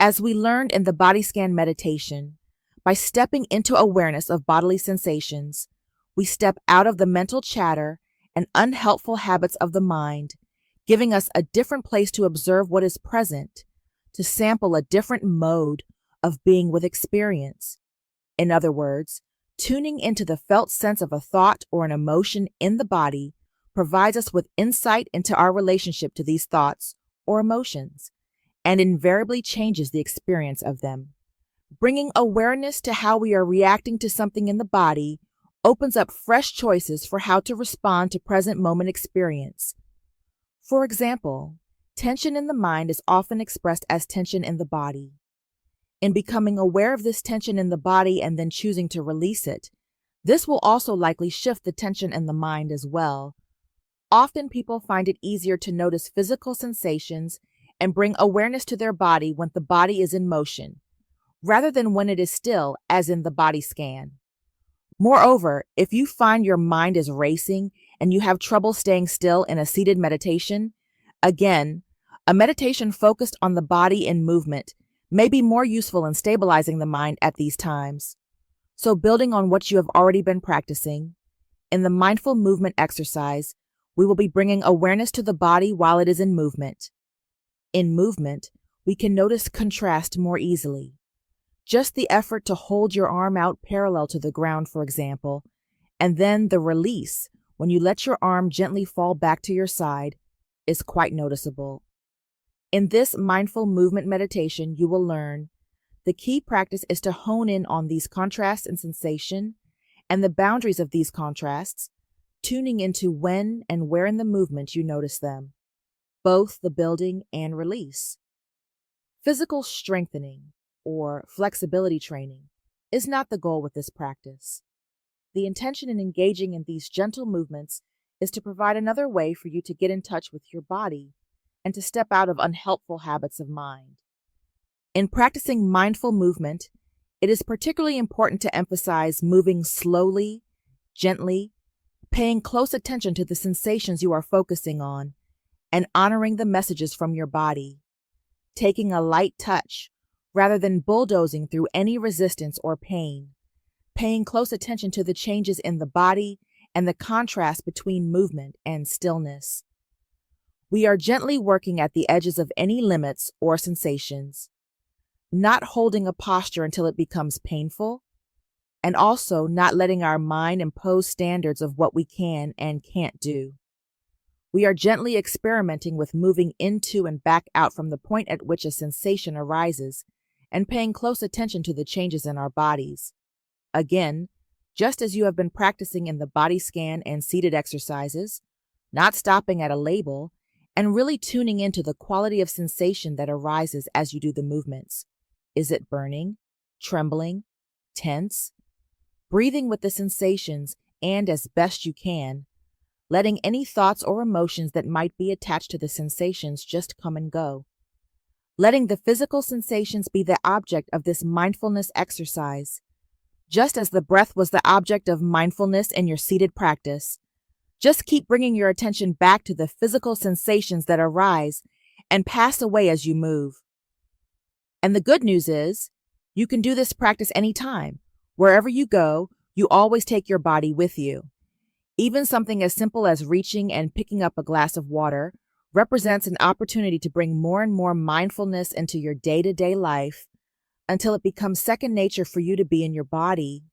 As we learned in the body scan meditation, by stepping into awareness of bodily sensations, we step out of the mental chatter and unhelpful habits of the mind, giving us a different place to observe what is present, to sample a different mode of being with experience. In other words, tuning into the felt sense of a thought or an emotion in the body provides us with insight into our relationship to these thoughts or emotions, and invariably changes the experience of them. Bringing awareness to how we are reacting to something in the body opens up fresh choices for how to respond to present moment experience. For example, tension in the mind is often expressed as tension in the body. In becoming aware of this tension in the body and then choosing to release it, this will also likely shift the tension in the mind as well. Often people find it easier to notice physical sensations and bring awareness to their body when the body is in motion, rather than when it is still, as in the body scan. Moreover, if you find your mind is racing and you have trouble staying still in a seated meditation, again, a meditation focused on the body in movement may be more useful in stabilizing the mind at these times. So, building on what you have already been practicing, in the mindful movement exercise, we will be bringing awareness to the body while it is in movement. In movement, we can notice contrast more easily. Just the effort to hold your arm out parallel to the ground, for example, and then the release when you let your arm gently fall back to your side is quite noticeable. In this mindful movement meditation, you will learn the key practice is to hone in on these contrasts in sensation and the boundaries of these contrasts, tuning into when and where in the movement you notice them, both the building and release. Physical strengthening or flexibility training is not the goal with this practice. The intention in engaging in these gentle movements is to provide another way for you to get in touch with your body and to step out of unhelpful habits of mind. In practicing mindful movement, it is particularly important to emphasize moving slowly, gently, paying close attention to the sensations you are focusing on, and honoring the messages from your body, taking a light touch rather than bulldozing through any resistance or pain, paying close attention to the changes in the body and the contrast between movement and stillness. We are gently working at the edges of any limits or sensations, not holding a posture until it becomes painful, and also not letting our mind impose standards of what we can and can't do. We are gently experimenting with moving into and back out from the point at which a sensation arises and paying close attention to the changes in our bodies. Again, just as you have been practicing in the body scan and seated exercises, not stopping at a label, and really tuning into the quality of sensation that arises as you do the movements. Is it burning, trembling, tense? Breathing with the sensations and as best you can, letting any thoughts or emotions that might be attached to the sensations just come and go. Letting the physical sensations be the object of this mindfulness exercise. Just as the breath was the object of mindfulness in your seated practice, just keep bringing your attention back to the physical sensations that arise and pass away as you move. And the good news is, you can do this practice anytime. Wherever you go, you always take your body with you. Even something as simple as reaching and picking up a glass of water represents an opportunity to bring more and more mindfulness into your day-to-day life until it becomes second nature for you to be in your body